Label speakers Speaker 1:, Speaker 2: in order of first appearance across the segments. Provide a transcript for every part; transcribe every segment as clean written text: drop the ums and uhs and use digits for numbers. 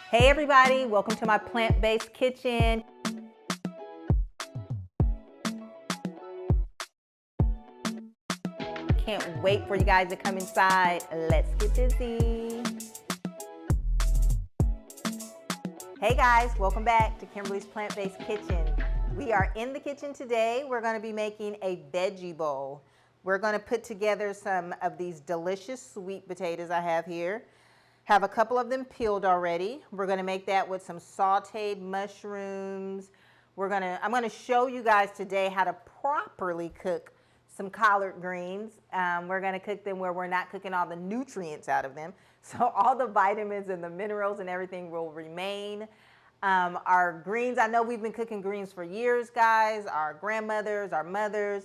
Speaker 1: Hey everybody, welcome to my plant-based kitchen. Can't wait for you guys to come inside. Let's get busy. Hey guys, welcome back to Kimberly's Plant-Based Kitchen. We are in the kitchen today. We're going to be making a veggie bowl. We're going to put together some of these delicious sweet potatoes I have here. Have a couple of them peeled already. We're going to make that with some sauteed mushrooms. I'm going to show you guys today how to properly cook some collard greens. We're going to cook them where we're not cooking all the nutrients out of them. So all the vitamins and the minerals and everything will remain. Our greens, I know we've been cooking greens for years, guys. Our grandmothers, our mothers.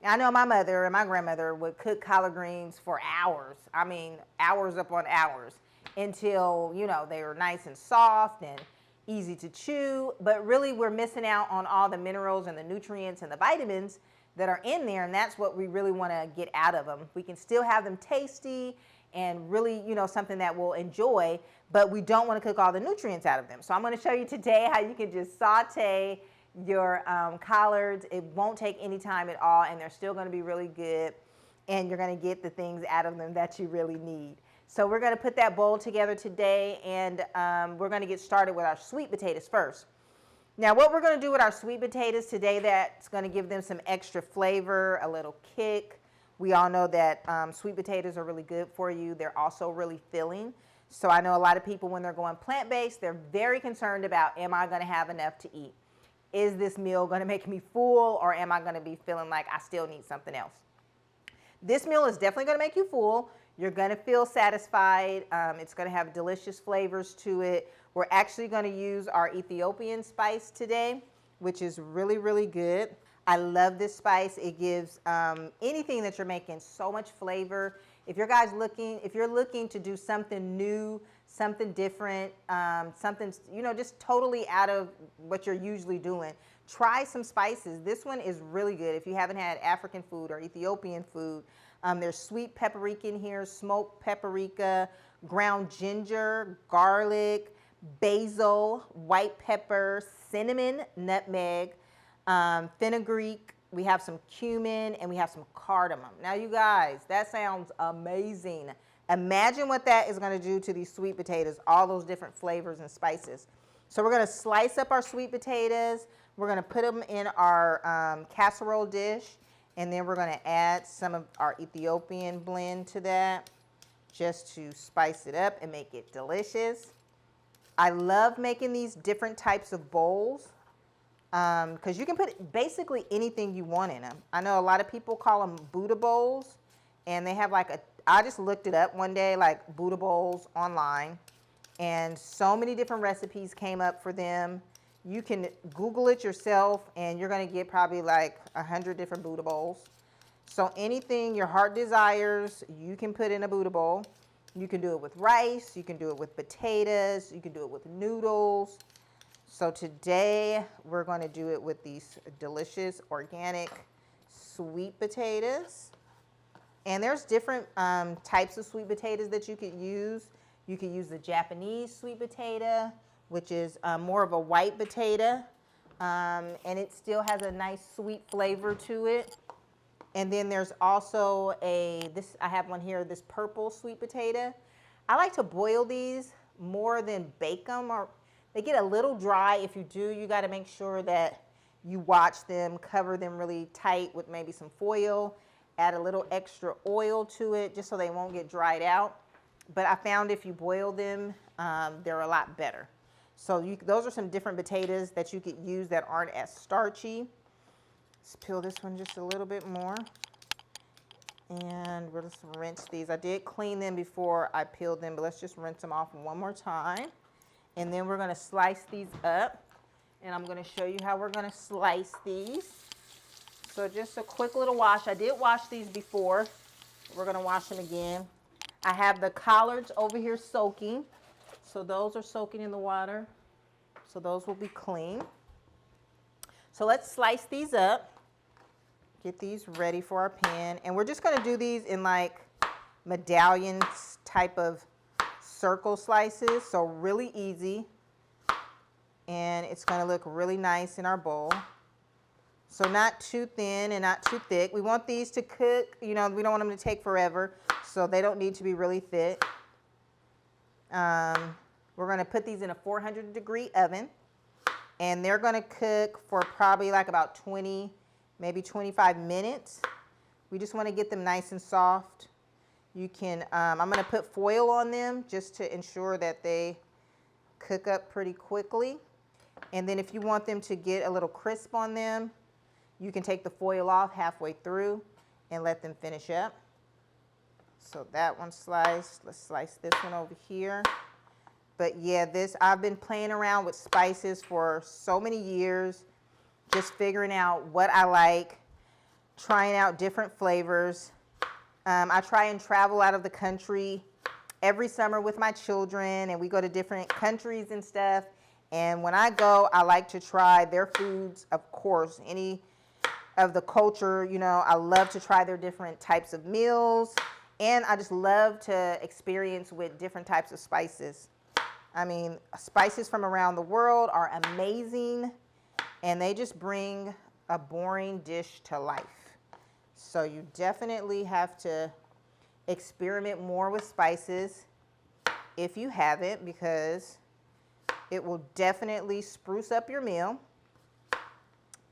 Speaker 1: I know my mother and my grandmother would cook collard greens for hours. I mean, hours upon hours until, you know, they were nice and soft and easy to chew. But really, we're missing out on all the minerals and the nutrients and the vitamins that are in there, and that's what we really want to get out of them. We can still have them tasty and really, you know, something that we'll enjoy, but we don't want to cook all the nutrients out of them. So I'm going to show you today how you can just saute your collards. It won't take any time at all, and they're still going to be really good, and you're going to get the things out of them that you really need. So we're going to put that bowl together today, and we're going to get started with our sweet potatoes first. Now, what we're going to do with our sweet potatoes today that's going to give them some extra flavor, a little kick. We all know that sweet potatoes are really good for you. They're also really filling. So I know a lot of people, when they're going plant-based, they're very concerned about, am I going to have enough to eat? Is this meal going to make me full, or am I going to be feeling like I still need something else? This meal is definitely going to make you full. You're going to feel satisfied. It's going to have delicious flavors to it. We're actually going to use our Ethiopian spice today, which is really, really good. I love this spice. It gives anything that you're making so much flavor. If you're looking to do something new, something different, something, you know, just totally out of what you're usually doing, try some spices. This one is really good. If you haven't had African food or Ethiopian food, there's sweet paprika in here, smoked paprika, ground ginger, garlic, basil, white pepper, cinnamon, nutmeg, fenugreek. We have some cumin, and we have some cardamom. Now, you guys, that sounds amazing. Imagine what that is going to do to these sweet potatoes, all those different flavors and spices. So we're going to slice up our sweet potatoes. We're going to put them in our casserole dish, and then we're going to add some of our Ethiopian blend to that just to spice it up and make it delicious. I love making these different types of bowls because you can put basically anything you want in them. I know a lot of people call them Buddha bowls, and they have I just looked it up one day, like Buddha bowls online, and so many different recipes came up for them. You can Google it yourself, and you're going to get probably like 100 different Buddha bowls. So anything your heart desires, you can put in a Buddha bowl. You can do it with rice. You can do it with potatoes. You can do it with noodles. So today, we're going to do it with these delicious, organic, sweet potatoes. And there's different types of sweet potatoes that you could use. You could use the Japanese sweet potato, which is more of a white potato, and it still has a nice sweet flavor to it. And then there's also I have one here, this purple sweet potato. I like to boil these more than bake them, or they get a little dry. If you do, you got to make sure that you watch them, cover them really tight with maybe some foil, add a little extra oil to it just so they won't get dried out. But I found if you boil them, they're a lot better. So those are some different potatoes that you could use that aren't as starchy. Let's peel this one just a little bit more. And we'll just rinse these. I did clean them before I peeled them, but let's just rinse them off one more time. And then we're going to slice these up. And I'm going to show you how we're going to slice these. So just a quick little wash. I did wash these before. We're going to wash them again. I have the collards over here soaking. So those are soaking in the water. So those will be clean. So let's slice these up. Get these ready for our pan. And we're just going to do these in like medallions type of circle slices, so really easy. And it's gonna look really nice in our bowl. So not too thin and not too thick. We want these to cook, you know, we don't want them to take forever, so they don't need to be really thick. We're gonna put these in a 400-degree oven, and they're gonna cook for probably like about 20, maybe 25 minutes. We just wanna get them nice and soft. You can, I'm gonna put foil on them just to ensure that they cook up pretty quickly. And then if you want them to get a little crisp on them, you can take the foil off halfway through and let them finish up. So that one's sliced. Let's slice this one over here. But yeah, I've been playing around with spices for so many years, just figuring out what I like, trying out different flavors. I try and travel out of the country every summer with my children, and we go to different countries and stuff. And when I go, I like to try their foods, of course, any of the culture, you know, I love to try their different types of meals, and I just love to experience with different types of spices. I mean, spices from around the world are amazing, and they just bring a boring dish to life. So you definitely have to experiment more with spices if you haven't, because it will definitely spruce up your meal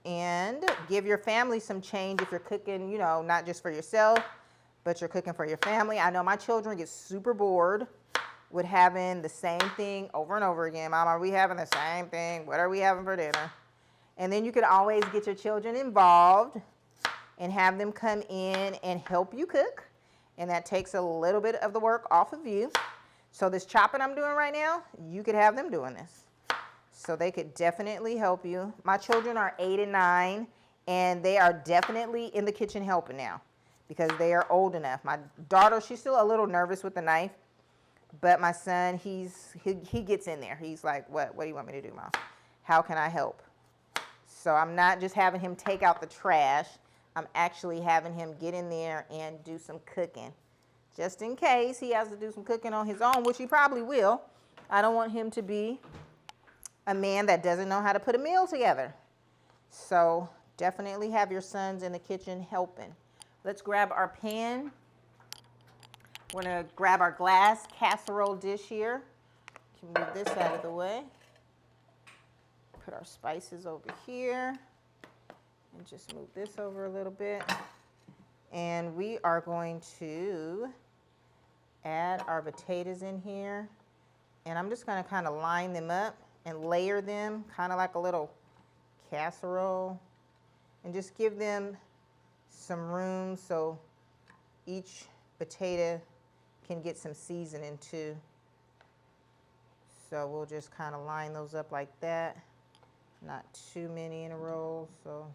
Speaker 1: and give your family some change if you're cooking, you know, not just for yourself, but you're cooking for your family. I know my children get super bored with having the same thing over and over again. Mom, are we having the same thing? What are we having for dinner? And then you could always get your children involved and have them come in and help you cook. And that takes a little bit of the work off of you. So this chopping I'm doing right now, you could have them doing this. So they could definitely help you. My children are 8 and 9, and they are definitely in the kitchen helping now because they are old enough. My daughter, she's still a little nervous with the knife, but my son, he gets in there. He's like, what do you want me to do, Mom? How can I help? So I'm not just having him take out the trash. I'm actually having him get in there and do some cooking. Just in case he has to do some cooking on his own, which he probably will. I don't want him to be a man that doesn't know how to put a meal together. So definitely have your sons in the kitchen helping. Let's grab our pan. We're gonna grab our glass casserole dish here. Can move this out of the way. Put our spices over here and just move this over a little bit. And we are going to add our potatoes in here. And I'm just gonna kind of line them up and layer them kind of like a little casserole, and just give them some room so each potato can get some seasoning too. So we'll just kind of line those up like that, not too many in a row, so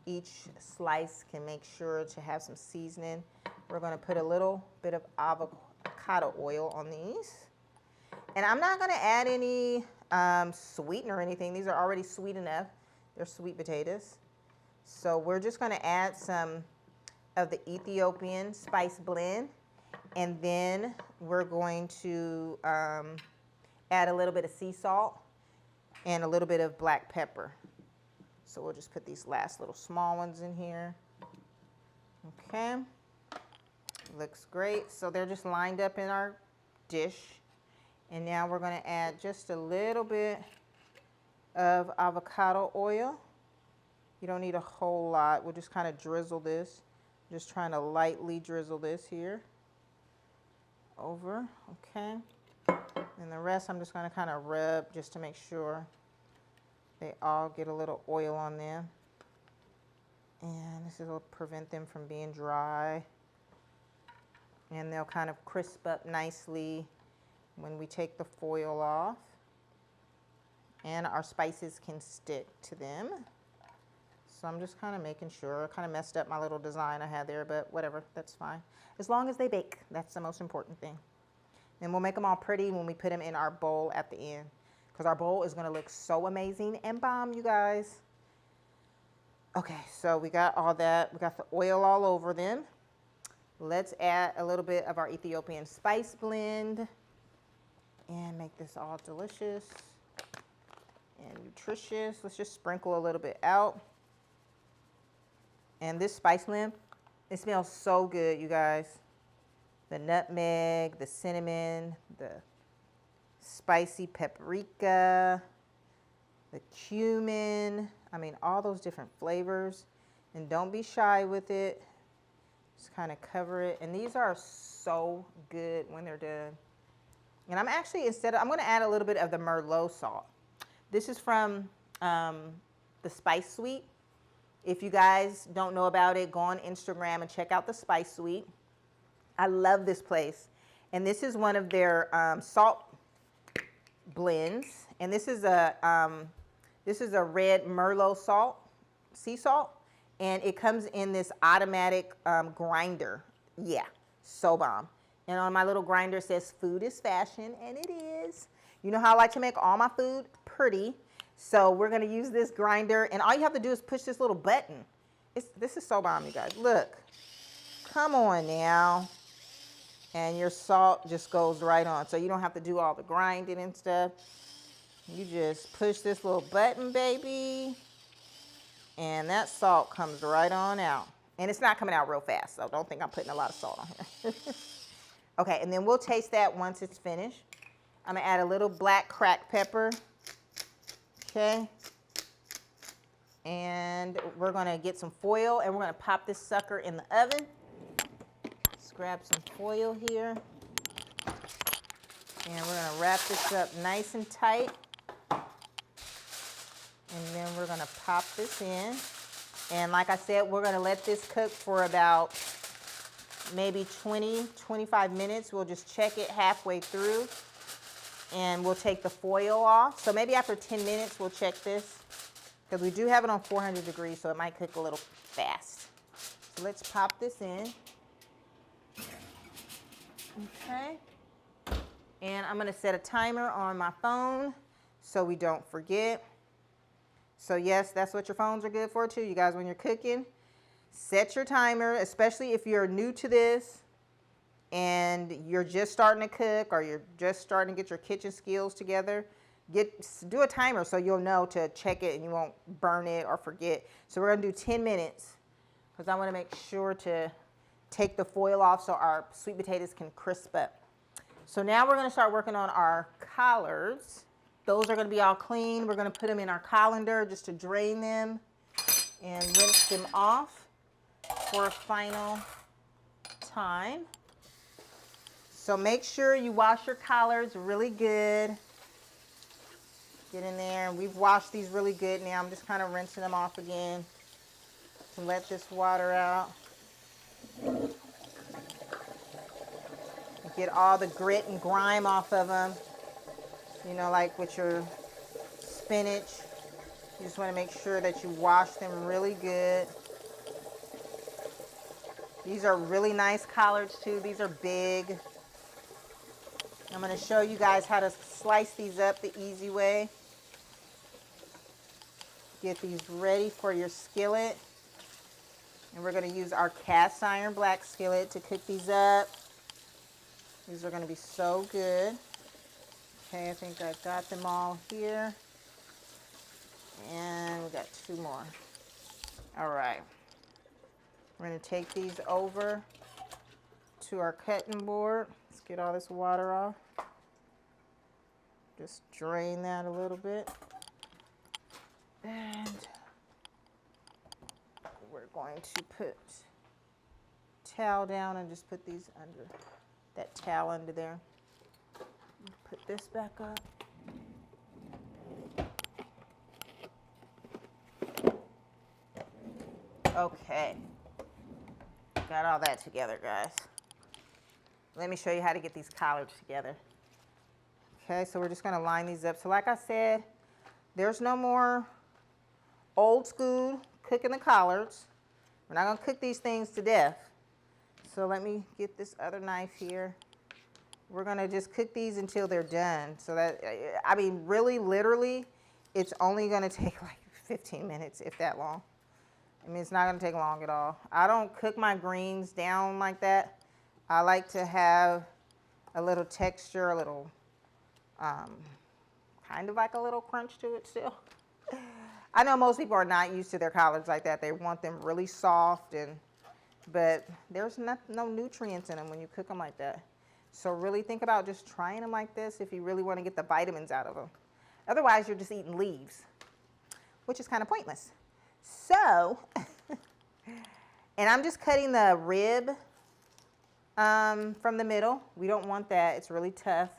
Speaker 1: each slice can make sure to have some seasoning. We're going to put a little bit of avocado oil on these, and I'm not going to add any sweetener or anything. These are already sweet enough. They're sweet potatoes. So we're just going to add some of the Ethiopian spice blend, and then we're going to add a little bit of sea salt and a little bit of black pepper. So we'll just put these last little small ones in here. Okay, looks great. So they're just lined up in our dish. And now we're going to add just a little bit of avocado oil. You don't need a whole lot. We'll just kind of drizzle this. Just trying to lightly drizzle this here over, okay? And the rest I'm just going to kind of rub just to make sure they all get a little oil on them. And this will prevent them from being dry. And they'll kind of crisp up nicely when we take the foil off, and our spices can stick to them. So I'm just kind of making sure. I kind of messed up my little design I had there, but whatever, that's fine. As long as they bake, that's the most important thing. And we'll make them all pretty when we put them in our bowl at the end, because our bowl is going to look so amazing and bomb, you guys. Okay, so we got all that. We got the oil all over them. Let's add a little bit of our Ethiopian spice blend. and make this all delicious and nutritious. Let's just sprinkle a little bit out. And this spice lamp, it smells so good, you guys. The nutmeg, the cinnamon, the spicy paprika, the cumin. I mean, all those different flavors. And don't be shy with it. Just kind of cover it. And these are so good when they're done. And I'm actually, I'm going to add a little bit of the Merlot salt. This is from the Spice Suite. If you guys don't know about it, go on Instagram and check out the Spice Suite. I love this place. And this is one of their salt blends. And this is a red Merlot salt, sea salt. And it comes in this automatic grinder. Yeah, so bomb. And on my little grinder it says food is fashion, and it is. You know how I like to make all my food pretty. So we're gonna use this grinder, and all you have to do is push this little button. This is so bomb, you guys. Look, come on now. And your salt just goes right on. So you don't have to do all the grinding and stuff. You just push this little button, baby. And that salt comes right on out. And it's not coming out real fast, so don't think I'm putting a lot of salt on here. Okay, and then we'll taste that once it's finished. I'm gonna add a little black cracked pepper. Okay. And we're gonna get some foil and we're gonna pop this sucker in the oven. Let's grab some foil here. And we're gonna wrap this up nice and tight. And then we're gonna pop this in. And like I said, we're gonna let this cook for about maybe 20, 25 minutes. We'll just check it halfway through and we'll take the foil off. So maybe after 10 minutes, we'll check this because we do have it on 400 degrees, so it might cook a little fast. So let's pop this in. Okay. And I'm gonna set a timer on my phone so we don't forget. So yes, that's what your phones are good for too. You guys, when you're cooking, set your timer, especially if you're new to this and you're just starting to cook or you're just starting to get your kitchen skills together. Do a timer so you'll know to check it and you won't burn it or forget. So we're gonna do 10 minutes because I wanna make sure to take the foil off so our sweet potatoes can crisp up. So now we're gonna start working on our collards. Those are gonna be all clean. We're gonna put them in our colander just to drain them and rinse them off for a final time. So make sure you wash your collards really good. Get in there. We've washed these really good now. I'm just kind of rinsing them off again to let this water out. Get all the grit and grime off of them. You know, like with your spinach, you just want to make sure that you wash them really good. These are really nice collards too. These are big. I'm going to show you guys how to slice these up the easy way. Get these ready for your skillet. And we're going to use our cast iron black skillet to cook these up. These are going to be so good. Okay, I think I got them all here. And we got 2 more. All right. We're going to take these over to our cutting board. Let's get all this water off. Just drain that a little bit. And we're going to put towel down and just put these under, that towel under there. Put this back up. Okay. Got all that together, guys. Let me show you how to get these collards together. Okay, so we're just gonna line these up. So like I said, there's no more old school cooking the collards. We're not gonna cook these things to death. So let me get this other knife here. We're gonna just cook these until they're done. So that, I mean, really, literally, it's only gonna take like 15 minutes, if that long. I mean, it's not gonna take long at all. I don't cook my greens down like that. I like to have a little texture, a little kind of like a little crunch to it still. I know most people are not used to their collards like that. They want them really soft, but there's no nutrients in them when you cook them like that. So really think about just trying them like this if you really want to get the vitamins out of them. Otherwise, you're just eating leaves, which is kind of pointless. So, and I'm just cutting the rib from the middle. We don't want that. It's really tough.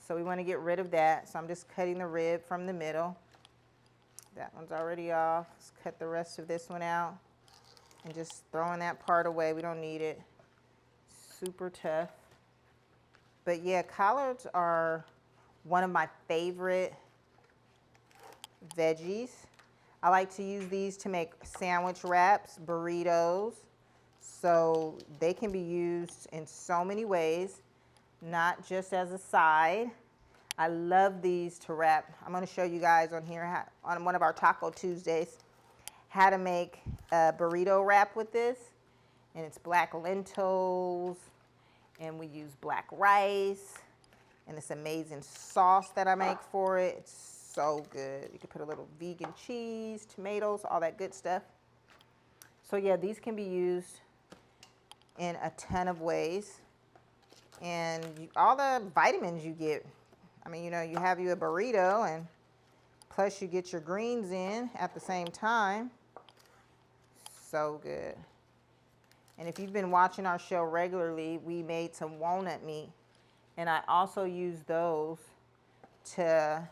Speaker 1: So we want to get rid of that. So I'm just cutting the rib from the middle. That one's already off. Let's cut the rest of this one out and just throwing that part away. We don't need it. Super tough. But yeah, collards are one of my favorite veggies. I like to use these to make sandwich wraps, burritos. So they can be used in so many ways, not just as a side. I love these to wrap. I'm going to show you guys on here, on one of our Taco Tuesdays, how to make a burrito wrap with this. And it's black lentils, and we use black rice, and this amazing sauce that I make for it. It's so good. You can put a little vegan cheese, tomatoes, all that good stuff. So yeah, these can be used in a ton of ways. And all the vitamins you get. I mean, you know, you have you a burrito, and plus you get your greens in at the same time. So good. And if you've been watching our show regularly, we made some walnut meat, and I also use those to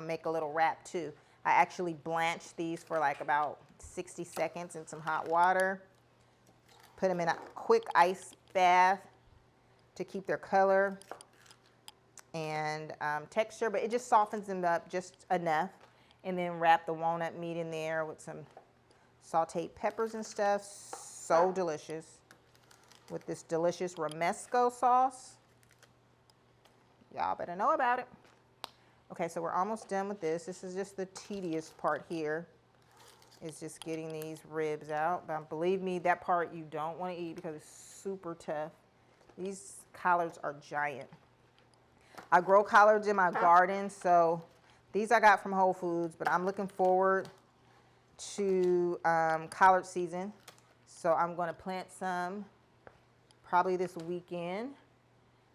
Speaker 1: make a little wrap too. I actually blanched these for like about 60 seconds in some hot water, put them in a quick ice bath to keep their color and texture, but it just softens them up just enough. And then wrap the walnut meat in there with some sauteed peppers and stuff. So delicious with this delicious romesco sauce. Y'all better know about it. Okay, so we're almost done with this. This is just the tedious part here, is just getting these ribs out. But believe me, that part you don't want to eat because it's super tough. These collards are giant. I grow collards in my garden, so these I got from Whole Foods, but I'm looking forward to collard season. So I'm going to plant some probably this weekend,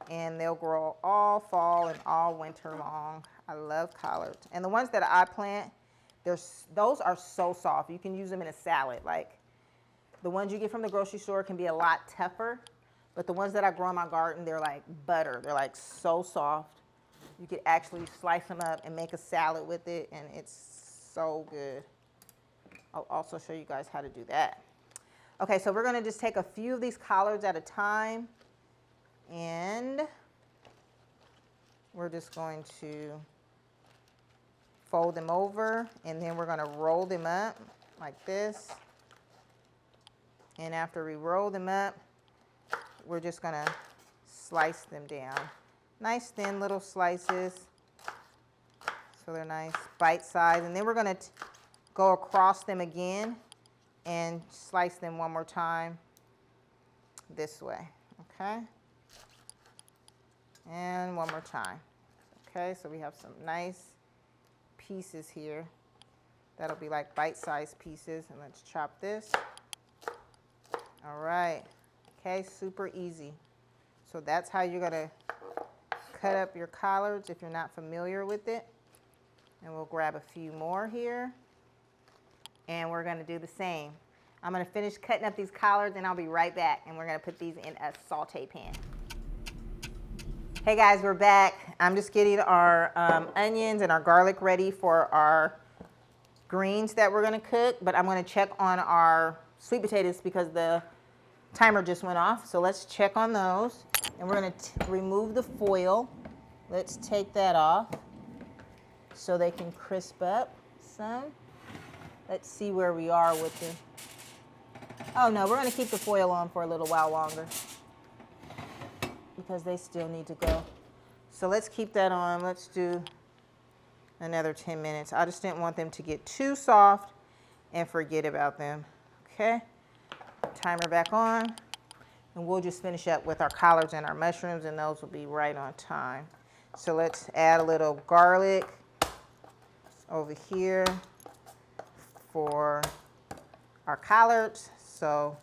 Speaker 1: and they'll grow all fall and all winter long. I love collards. And the ones that I plant, those are so soft. You can use them in a salad. Like the ones you get from the grocery store can be a lot tougher, but the ones that I grow in my garden, they're like butter. They're like so soft. You could actually slice them up and make a salad with it, and it's so good. I'll also show you guys how to do that. Okay, so we're gonna just take a few of these collards at a time, and we're just going to fold them over, and then we're gonna roll them up like this. And after we roll them up, we're just gonna slice them down. Nice thin little slices, so they're nice bite size. And then we're gonna go across them again and slice them one more time this way, okay? And one more time, okay? So we have some nice pieces here. That'll be like bite-sized pieces. And let's chop this. All right, okay, super easy. So that's how you're gonna cut up your collards if you're not familiar with it. And we'll grab a few more here. And we're gonna do the same. I'm gonna finish cutting up these collards, and I'll be right back. And we're gonna put these in a saute pan. Hey guys, we're back. I'm just getting our onions and our garlic ready for our greens that we're gonna cook, but I'm gonna check on our sweet potatoes because the timer just went off. So let's check on those. And we're gonna remove the foil. Let's take that off so they can crisp up some. Let's see where we are with the, oh no, we're gonna keep the foil on for a little while longer because they still need to go. So let's keep that on. Let's do another 10 minutes. I just didn't want them to get too soft and forget about them. Okay, timer back on, and we'll just finish up with our collards and our mushrooms, and those will be right on time. So let's add a little garlic over here for our collards. So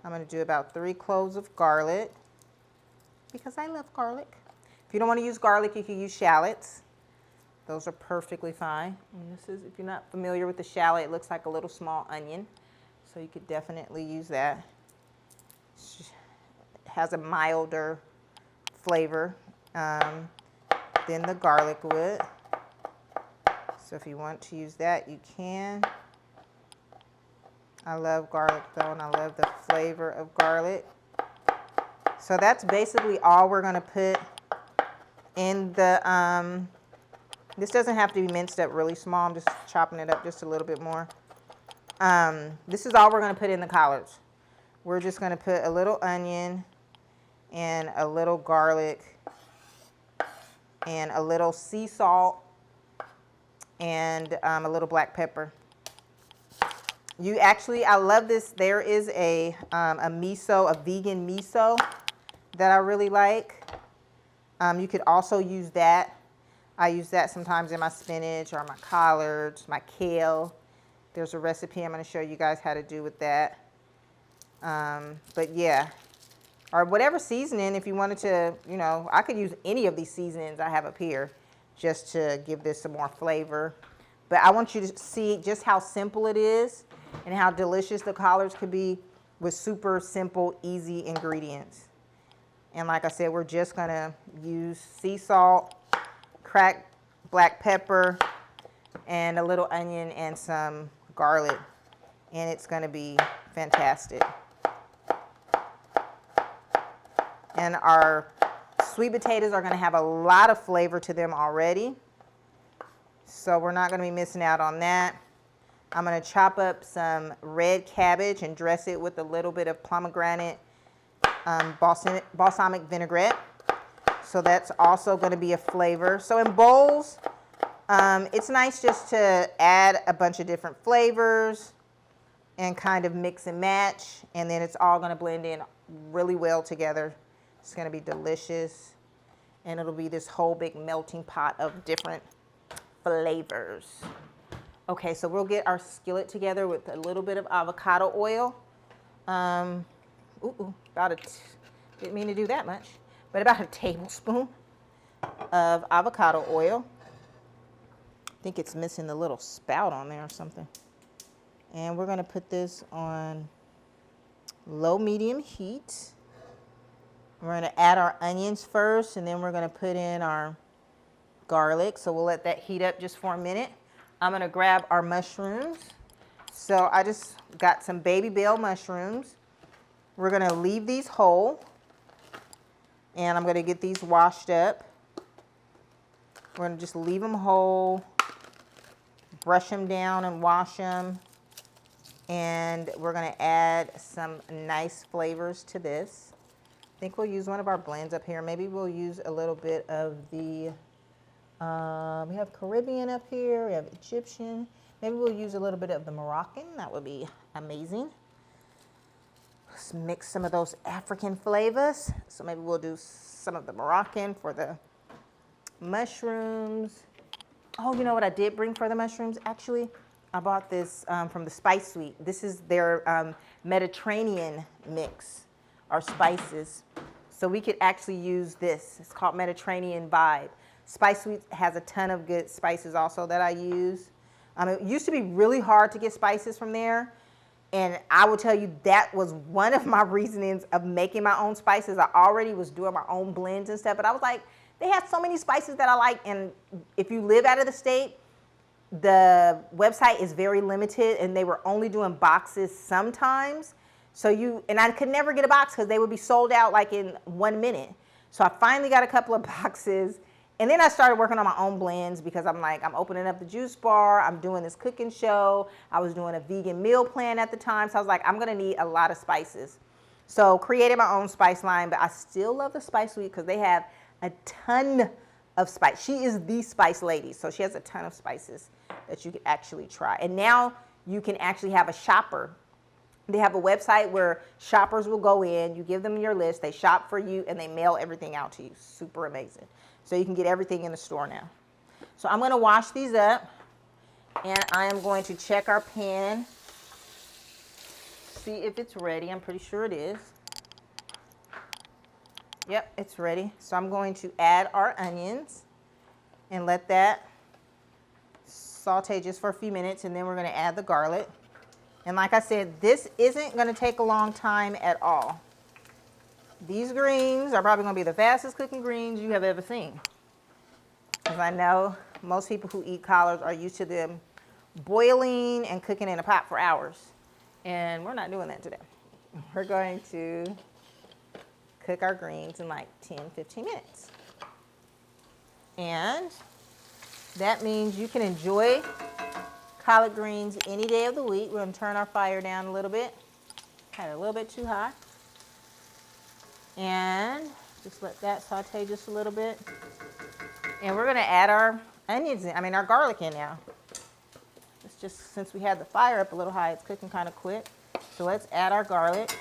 Speaker 1: I'm going to do about 3 cloves of garlic because I love garlic. If you don't want to use garlic, you can use shallots. Those are perfectly fine. And this is, if you're not familiar with the shallot, it looks like a little small onion. So you could definitely use that. It has a milder flavor than the garlic would. So if you want to use that, you can. I love garlic though, and I love the flavor of garlic. So that's basically all we're gonna put in the, this doesn't have to be minced up really small. I'm just chopping it up just a little bit more. This is all we're gonna put in the collards. We're just gonna put a little onion and a little garlic and a little sea salt and a little black pepper. You actually, I love this. There is a miso, a vegan miso that I really like. You could also use that. I use that sometimes in my spinach or my collards, my kale. There's a recipe I'm going to show you guys how to do with that. But yeah, or whatever seasoning, if you wanted to, you know, I could use any of these seasonings I have up here just to give this some more flavor. But I want you to see just how simple it is and how delicious the collards could be with super simple, easy ingredients. And like I said, we're just gonna use sea salt, cracked black pepper, and a little onion and some garlic. And it's gonna be fantastic. And our sweet potatoes are gonna have a lot of flavor to them already. So we're not gonna be missing out on that. I'm gonna chop up some red cabbage and dress it with a little bit of pomegranate balsamic vinaigrette. So that's also gonna be a flavor. So in bowls, it's nice just to add a bunch of different flavors and kind of mix and match. And then it's all gonna blend in really well together. It's gonna be delicious. And it'll be this whole big melting pot of different flavors. Okay, so we'll get our skillet together with a little bit of avocado oil. Didn't mean to do that much, but about a tablespoon of avocado oil. I think it's missing the little spout on there or something. And we're gonna put this on low medium heat. We're gonna add our onions first, and then we're gonna put in our garlic. So we'll let that heat up just for a minute. I'm gonna grab our mushrooms. So I just got some baby bell mushrooms. We're gonna leave these whole, and I'm gonna get these washed up. We're gonna just leave them whole, brush them down and wash them. And we're gonna add some nice flavors to this. I think we'll use one of our blends up here. Maybe we'll use a little bit of the, we have Caribbean up here, we have Egyptian. Maybe we'll use a little bit of the Moroccan. That would be amazing. Let's mix some of those African flavors. So maybe we'll do some of the Moroccan for the mushrooms. Oh, you know what I did bring for the mushrooms? Actually, I bought this from the Spice Suite. This is their Mediterranean mix, or spices. So we could actually use this. It's called Mediterranean Vibe. Spice Suite has a ton of good spices also that I use. It used to be really hard to get spices from there. And I will tell you that was one of my reasonings of making my own spices. I already was doing my own blends and stuff, but I was like, they have so many spices that I like. And if you live out of the state, the website is very limited, and they were only doing boxes sometimes. So and I could never get a box because they would be sold out like in 1 minute. So I finally got a couple of boxes. And then I started working on my own blends because I'm like, I'm opening up the juice bar. I'm doing this cooking show. I was doing a vegan meal plan at the time. So I was like, I'm going to need a lot of spices. So created my own spice line, but I still love the Spice Suite because they have a ton of spice. She is the spice lady. So she has a ton of spices that you can actually try. And now you can actually have a shopper. They have a website where shoppers will go in, you give them your list, they shop for you, and they mail everything out to you. Super amazing. So you can get everything in the store now. So I'm gonna wash these up, and I am going to check our pan, see if it's ready. I'm pretty sure it is. Yep, it's ready. So I'm going to add our onions and let that saute just for a few minutes, and then we're gonna add the garlic. And like I said, this isn't gonna take a long time at all. These greens are probably gonna be the fastest cooking greens you have ever seen. Because I know most people who eat collards are used to them boiling and cooking in a pot for hours. And we're not doing that today. We're going to cook our greens in like 10, 15 minutes. And that means you can enjoy collard greens any day of the week. We're gonna turn our fire down a little bit. Had it a little bit too high. And just let that saute just a little bit. And we're gonna add our onions in, our garlic in now. It's just, since we had the fire up a little high, it's cooking kind of quick. So let's add our garlic.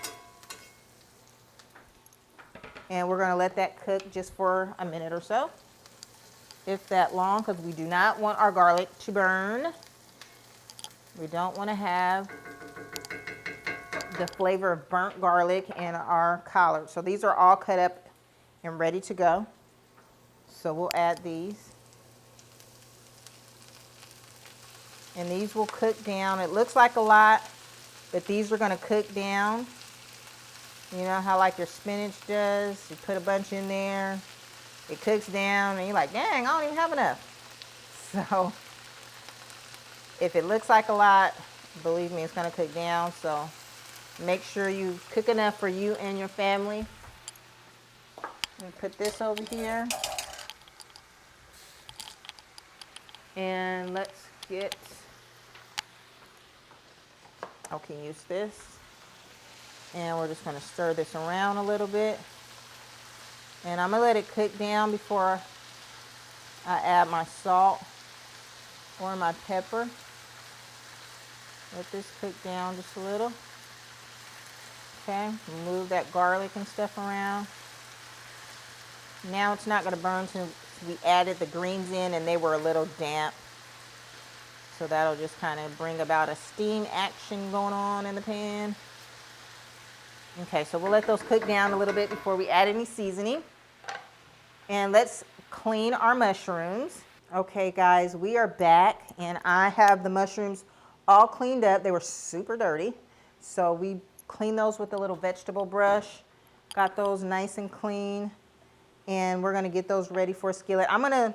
Speaker 1: And we're gonna let that cook just for a minute or so, if that long, because we do not want our garlic to burn. We don't wanna have the flavor of burnt garlic in our collard. So these are all cut up and ready to go. So we'll add these. And these will cook down. It looks like a lot, but these are gonna cook down. You know how like your spinach does? You put a bunch in there, it cooks down, and you're like, dang, I don't even have enough. So if it looks like a lot, believe me, it's gonna cook down. So make sure you cook enough for you and your family. Let me put this over here. And let's get, okay, use this. And we're just gonna stir this around a little bit. And I'm gonna let it cook down before I add my salt or my pepper. Let this cook down just a little. Okay, move that garlic and stuff around. Now it's not gonna burn since we added the greens in and they were a little damp. So that'll just kind of bring about a steam action going on in the pan. Okay, so we'll let those cook down a little bit before we add any seasoning. And let's clean our mushrooms. Okay guys, we are back, and I have the mushrooms all cleaned up. They were super dirty. So we cleaned those with a little vegetable brush. Got those nice and clean. And we're gonna get those ready for a skillet. I'm gonna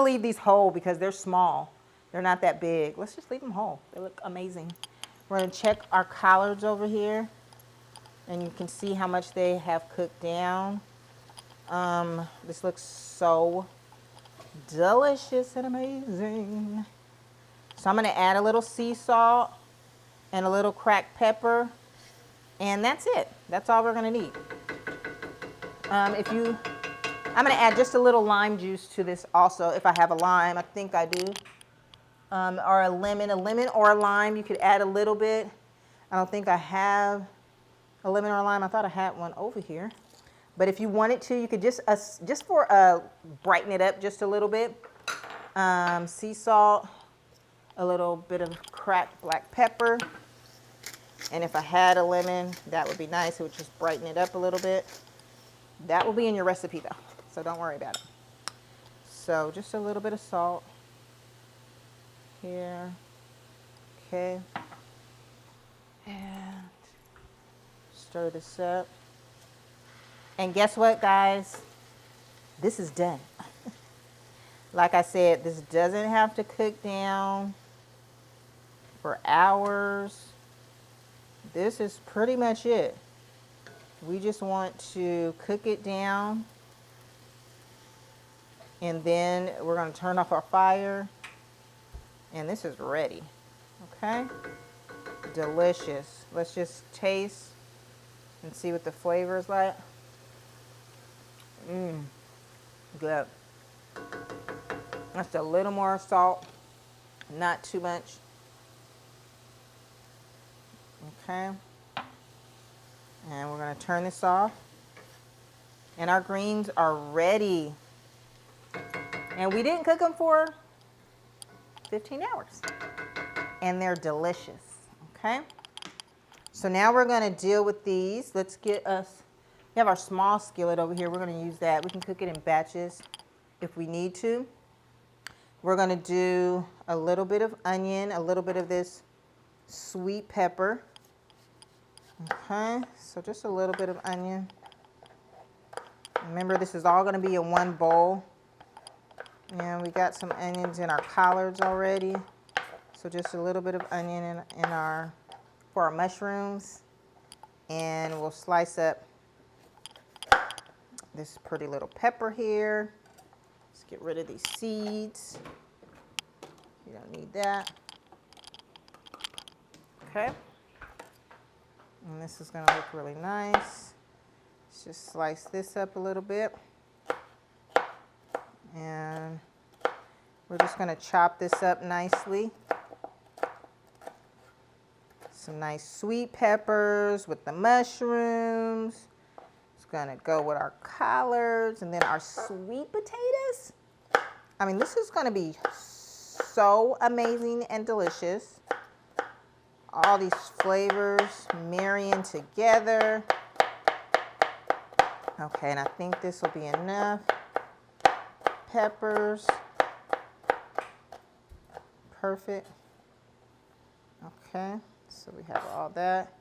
Speaker 1: leave these whole because they're small. They're not that big. Let's just leave them whole. They look amazing. We're gonna check our collards over here. And you can see how much they have cooked down. This looks so delicious and amazing. So I'm gonna add a little sea salt and a little cracked pepper, and that's it. That's all we're gonna need. I'm gonna add just a little lime juice to this also, if I have a lime. I think I do. Or a lemon or a lime. You could add a little bit. I don't think I have a lemon or a lime. I thought I had one over here. But if you wanted to, you could just for brighten it up just a little bit. Sea salt, a little bit of cracked black pepper. And if I had a lemon, that would be nice. It would just brighten it up a little bit. That will be in your recipe though, so don't worry about it. So just a little bit of salt here. Okay. And stir this up. And guess what, guys? This is done. Like I said, this doesn't have to cook down for hours. This is pretty much it. We just want to cook it down, and then we're going to turn off our fire, and this is ready. Okay? Delicious. Let's just taste and see what the flavor is like. Good. Just a little more salt, not too much. Okay. And we're going to turn this off. And our greens are ready. And we didn't cook them for 15 hours. And they're delicious, okay? So now we're gonna deal with these. Let's get us, we have our small skillet over here. We're gonna use that. We can cook it in batches if we need to. We're gonna do a little bit of onion, a little bit of this sweet pepper. Okay, so just a little bit of onion. Remember, this is all gonna be in one bowl. And we got some onions in our collards already. So just a little bit of onion for our mushrooms. And we'll slice up this pretty little pepper here. Let's get rid of these seeds. You don't need that. Okay. And this is gonna look really nice. Let's just slice this up a little bit. And we're just gonna chop this up nicely. Some nice sweet peppers with the mushrooms. It's gonna go with our collards and then our sweet potatoes. I mean, this is gonna be so amazing and delicious. All these flavors marrying together. Okay, and I think this will be enough. Peppers. Perfect. Okay, so we have all that.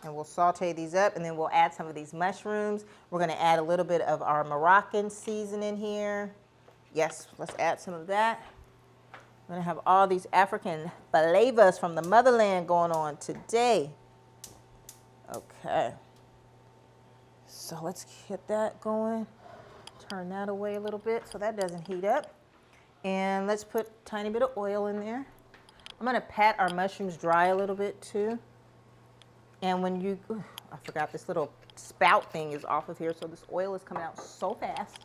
Speaker 1: And we'll saute these up and then we'll add some of these mushrooms. We're gonna add a little bit of our Moroccan seasoning here. Yes, let's add some of that. We're gonna have all these African flavors from the motherland going on today. Okay. So let's get that going. Turn that away a little bit so that doesn't heat up. And let's put a tiny bit of oil in there. I'm gonna pat our mushrooms dry a little bit too. And when you, I forgot this little spout thing is off of here, so this oil is coming out so fast.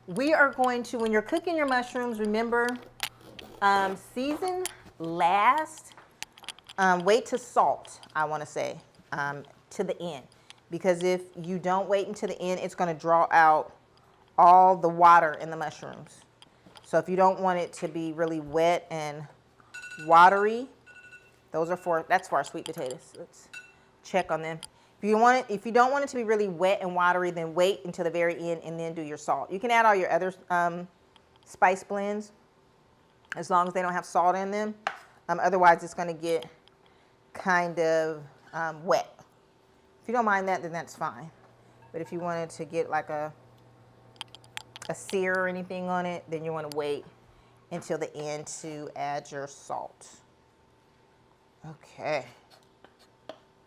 Speaker 1: We are going to, when you're cooking your mushrooms, remember, season last, wait to salt, I wanna say, to the end. Because if you don't wait until the end, it's gonna draw out all the water in the mushrooms. So if you don't want it to be really wet and watery, that's for our sweet potatoes. Let's check on them. If you don't want it to be really wet and watery, then wait until the very end and then do your salt. You can add all your other spice blends as long as they don't have salt in them. Otherwise, it's gonna get kind of wet. If you don't mind that, then that's fine. But if you wanted to get like a sear or anything on it, then you want to wait until the end to add your salt. Okay.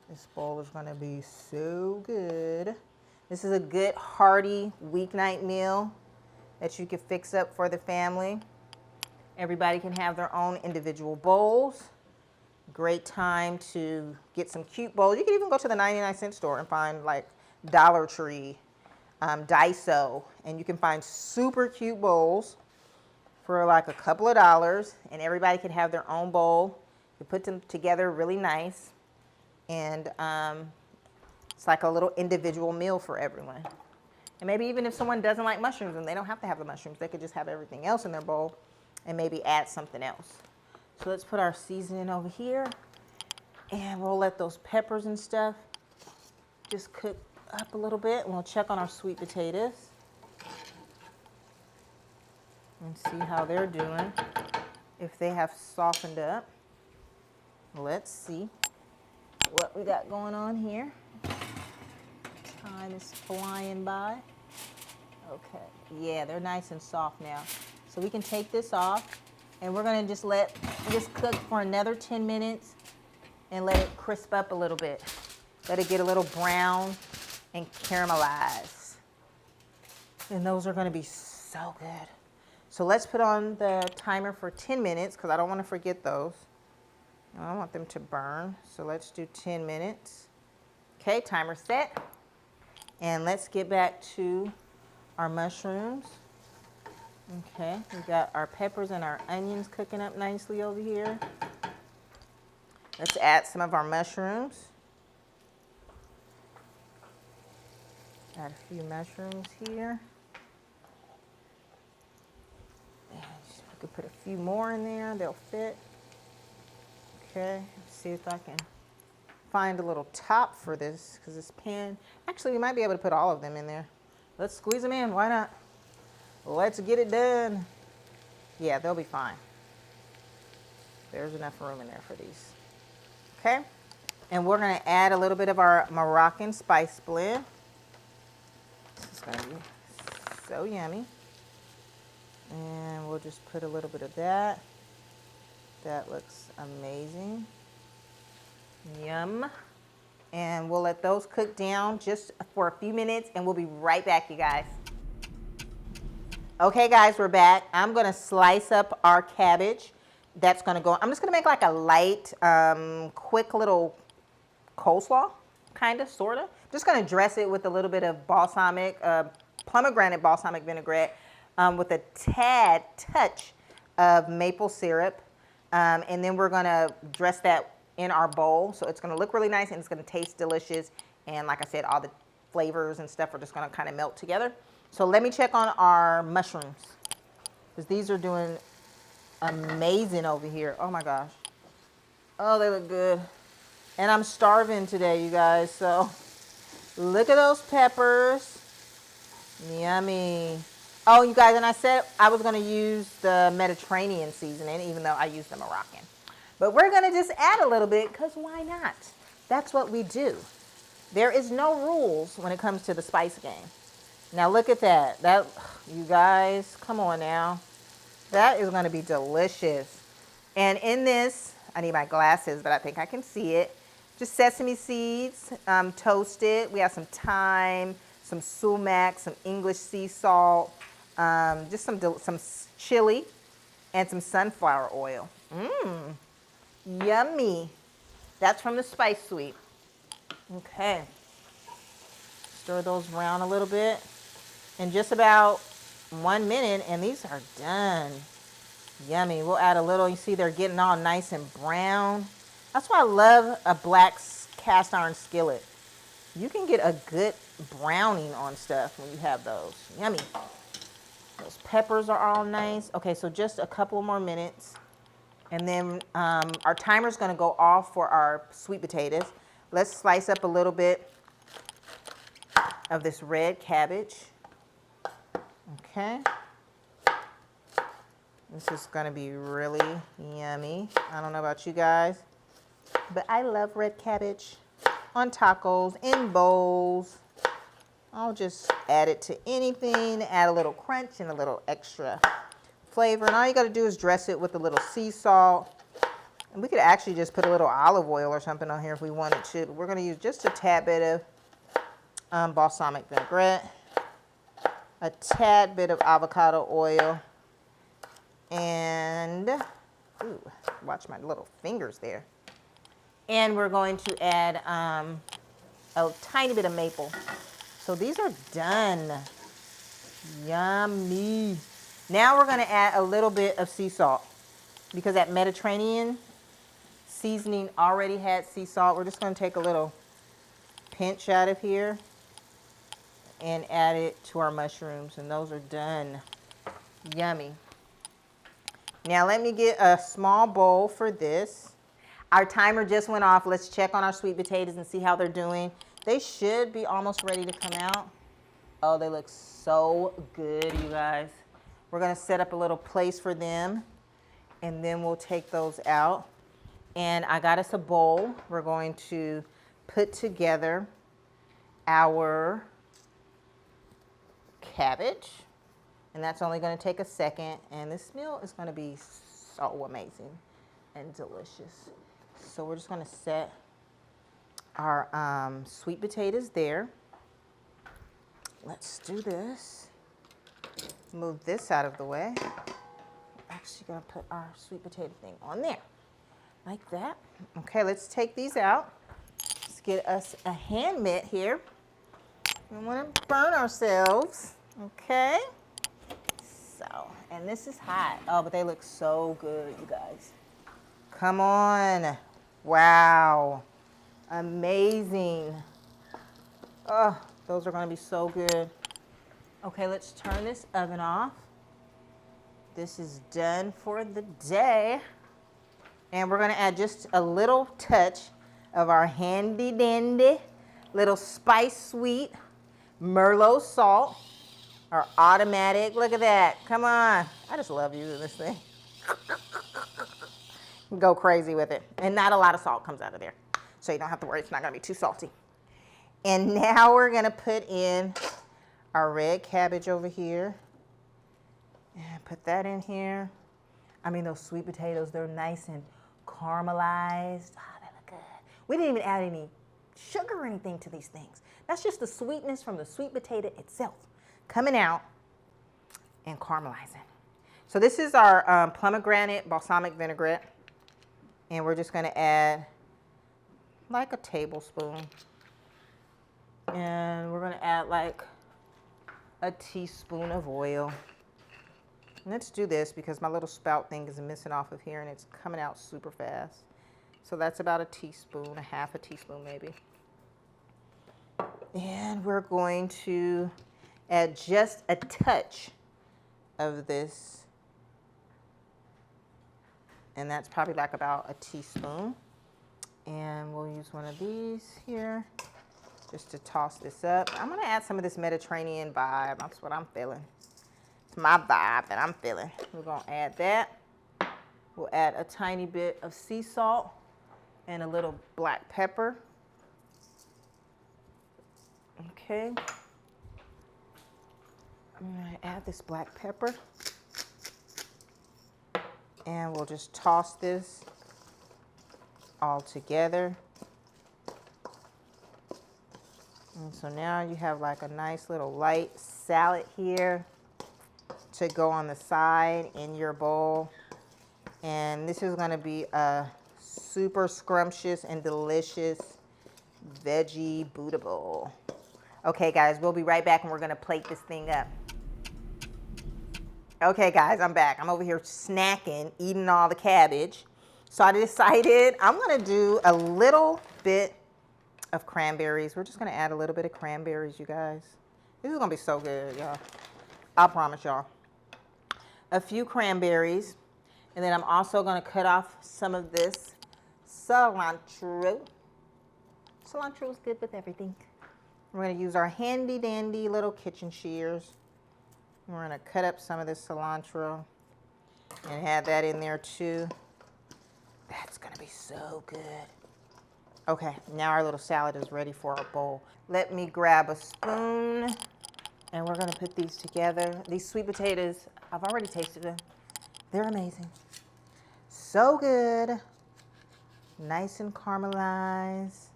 Speaker 1: This bowl is going to be so good. This is a good hearty weeknight meal that you can fix up for the family. Everybody can have their own individual bowls. Great time to get some cute bowls. You can even go to the 99-cent store and find like Dollar Tree, Daiso, and you can find super cute bowls for like a couple of dollars, and everybody can have their own bowl. You put them together really nice, and it's like a little individual meal for everyone. And maybe even if someone doesn't like mushrooms, and they don't have to have the mushrooms, they could just have everything else in their bowl and maybe add something else. So let's put our seasoning over here, and we'll let those peppers and stuff just cook up a little bit, and we'll check on our sweet potatoes and see how they're doing, if they have softened up. Let's see what we got going on here. Time is flying by. Okay, yeah, they're nice and soft now. So we can take this off, and we're gonna just let this cook for another 10 minutes and let it crisp up a little bit. Let it get a little brown and caramelize. And those are gonna be so good. So let's put on the timer for 10 minutes because I don't wanna forget those. I don't want them to burn. So let's do 10 minutes. Okay, timer set. And let's get back to our mushrooms. Okay, we got our peppers and our onions cooking up nicely over here. Let's add some of our mushrooms. Add a few mushrooms here. could put a few more in there, they'll fit. Okay, let's see if I can find a little top for this, because this pan, actually we might be able to put all of them in there. Let's squeeze them in, why not? Let's get it done. Yeah, they'll be fine. There's enough room in there for these. Okay, and we're gonna add a little bit of our Moroccan spice blend. This is gonna be so yummy. And we'll just put a little bit of that. That looks amazing. Yum. And we'll let those cook down just for a few minutes and we'll be right back, you guys. Okay guys, we're back. I'm gonna slice up our cabbage. That's gonna go, I'm just gonna make like a light, quick little coleslaw, kinda, sorta. Just gonna dress it with a little bit of balsamic, pomegranate balsamic vinaigrette with a tad touch of maple syrup. And then we're gonna dress that in our bowl. So it's gonna look really nice and it's gonna taste delicious. And like I said, all the flavors and stuff are just gonna kind of melt together. So let me check on our mushrooms, because these are doing amazing over here. Oh my gosh. Oh, they look good. And I'm starving today, you guys. So look at those peppers. Yummy. Oh, you guys, and I said I was going to use the Mediterranean seasoning, even though I used the Moroccan. But we're going to just add a little bit, because why not? That's what we do. There is no rules when it comes to the spice game. Now look at that. That, you guys, come on now. That is going to be delicious. And in this, I need my glasses, but I think I can see it. Just sesame seeds, toasted. We have some thyme, some sumac, some English sea salt, just some chili, and some sunflower oil. Mmm, yummy. That's from the Spice Suite. Okay. Stir those around a little bit. In just about 1 minute, and these are done. Yummy. We'll add a little, you see they're getting all nice and brown. That's why I love a black cast iron skillet. You can get a good browning on stuff when you have those. Yummy. Those peppers are all nice. Okay, so just a couple more minutes. And then our timer's gonna go off for our sweet potatoes. Let's slice up a little bit of this red cabbage. Okay. This is gonna be really yummy. I don't know about you guys, but I love red cabbage on tacos, in bowls. I'll just add it to anything, add a little crunch and a little extra flavor. And all you gotta do is dress it with a little sea salt. And we could actually just put a little olive oil or something on here if we wanted to, but we're gonna use just a tad bit of balsamic vinaigrette, a tad bit of avocado oil, and, ooh, watch my little fingers there. And we're going to add a tiny bit of maple. So these are done. Yummy. Now we're gonna add a little bit of sea salt, because that Mediterranean seasoning already had sea salt. We're just gonna take a little pinch out of here and add it to our mushrooms, and those are done. Yummy. Now let me get a small bowl for this. Our timer just went off. Let's check on our sweet potatoes and see how they're doing. They should be almost ready to come out. Oh, they look so good, you guys. We're gonna set up a little place for them, and then we'll take those out. And I got us a bowl. We're going to put together our cabbage, and that's only gonna take a second, and this meal is gonna be so amazing and delicious. So we're just gonna set our sweet potatoes there. Let's do this. Move this out of the way. Actually gonna put our sweet potato thing on there, like that. Okay, let's take these out. Let's get us a hand mitt here. We don't wanna burn ourselves, okay? So, and this is hot. Oh, but they look so good, you guys. Come on. Wow. Amazing. Oh, those are gonna be so good. Okay, let's turn this oven off. This is done for the day. And we're gonna add just a little touch of our handy dandy little spice sweet Merlot salt, our automatic. Look at that, come on. I just love using this thing. Go crazy with it. And not a lot of salt comes out of there. So you don't have to worry, it's not gonna be too salty. And now we're gonna put in our red cabbage over here. And put that in here. I mean, those sweet potatoes, they're nice and caramelized. Oh, they look good. We didn't even add any sugar or anything to these things. That's just the sweetness from the sweet potato itself coming out and caramelizing. So this is our pomegranate balsamic vinaigrette. And we're just gonna add like a tablespoon. And we're gonna add like a teaspoon of oil. Let's do this because my little spout thing is missing off of here and it's coming out super fast. So that's about a teaspoon, a half a teaspoon maybe. And we're going to add just a touch of this. And that's probably like about a teaspoon. And we'll use one of these here just to toss this up. I'm gonna add some of this Mediterranean vibe. That's what I'm feeling. It's my vibe that I'm feeling. We're gonna add that. We'll add a tiny bit of sea salt and a little black pepper. Okay. I'm gonna add this black pepper. And we'll just toss this all together. And so now you have like a nice little light salad here to go on the side in your bowl. And this is gonna be a super scrumptious and delicious veggie Buddha bowl. Okay guys, we'll be right back and we're gonna plate this thing up. Okay guys, I'm back. I'm over here snacking, eating all the cabbage. So I decided I'm gonna do a little bit of cranberries. We're just gonna add a little bit of cranberries, you guys. This is gonna be so good, y'all. I promise y'all. A few cranberries, and then I'm also gonna cut off some of this cilantro. Cilantro is good with everything. We're gonna use our handy dandy little kitchen shears. We're gonna cut up some of this cilantro and add that in there too. That's gonna be so good. Okay, now our little salad is ready for our bowl. Let me grab a spoon and we're gonna put these together. These sweet potatoes, I've already tasted them. They're amazing. So good. Nice and caramelized.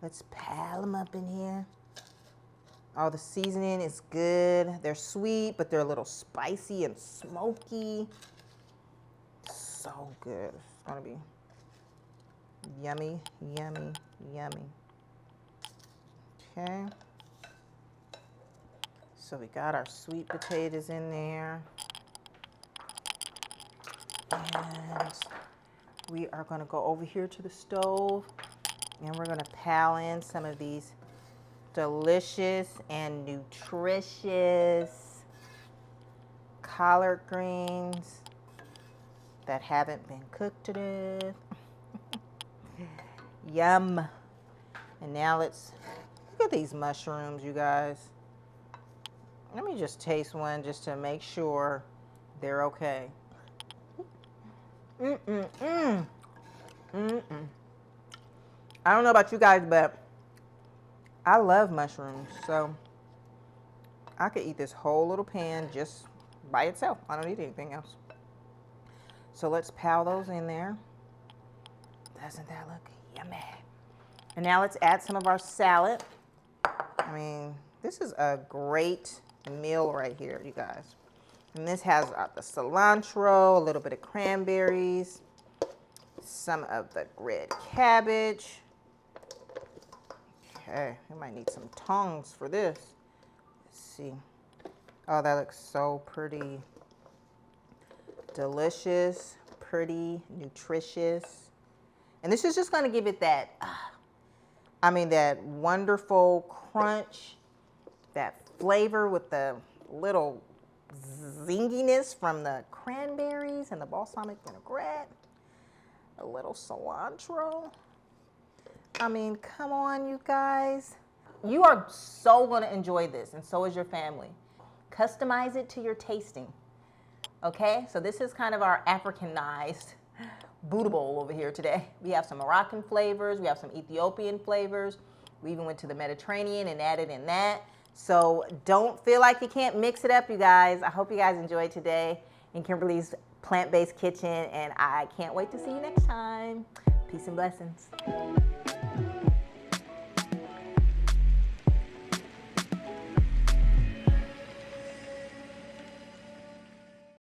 Speaker 1: Let's pile them up in here. Oh, the seasoning is good. They're sweet, but they're a little spicy and smoky. So good. It's gonna be yummy, yummy, yummy. Okay. So we got our sweet potatoes in there. And we are gonna go over here to the stove and we're gonna pile in some of these delicious and nutritious collard greens that haven't been cooked to death. Yum. And now let's look at these mushrooms, you guys. Let me just taste one just to make sure they're okay. I don't know about you guys, but I love mushrooms, so I could eat this whole little pan just by itself. I don't need anything else. So let's pile those in there. Doesn't that look yummy? And now let's add some of our salad. I mean, this is a great meal right here, you guys. And this has the cilantro, a little bit of cranberries, some of the red cabbage. Okay, we might need some tongs for this. Let's see. Oh, that looks so pretty. Delicious, pretty, nutritious. And this is just gonna give it that, that wonderful crunch, that flavor with the little zinginess from the cranberries and the balsamic vinaigrette. A little cilantro. I mean, come on, you guys. You are so going to enjoy this, and so is your family. Customize it to your tasting. Okay, so this is kind of our Africanized Buddha bowl over here today. We have some Moroccan flavors, we have some Ethiopian flavors. We even went to the Mediterranean and added in that. So don't feel like you can't mix it up, you guys. I hope you guys enjoyed today in Kimberly's plant-based kitchen, and I can't wait to see you next time. Peace and blessings.